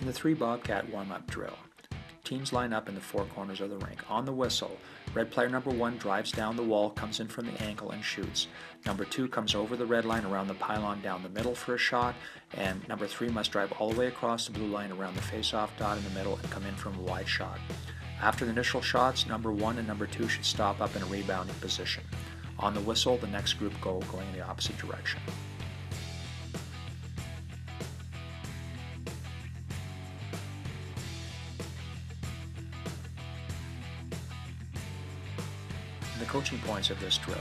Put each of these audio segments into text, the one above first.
In the 3 Bobcat warm-up drill, teams line up in the 4 corners of the rink. On the whistle, red player number 1 drives down the wall, comes in from the ankle and shoots. Number 2 comes over the red line around the pylon down the middle for a shot, and number 3 must drive all the way across the blue line around the face-off dot in the middle and come in from a wide shot. After the initial shots, number 1 and number 2 should stop up in a rebounding position. On the whistle, the next group going in the opposite direction. The coaching points of this drill: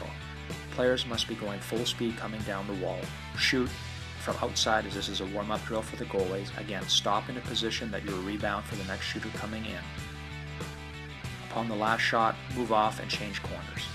players must be going full speed coming down the wall. Shoot from outside, as this is a warm-up drill for the goalies. Again, stop in a position that you're a rebound for the next shooter coming in. Upon the last shot, move off and change corners.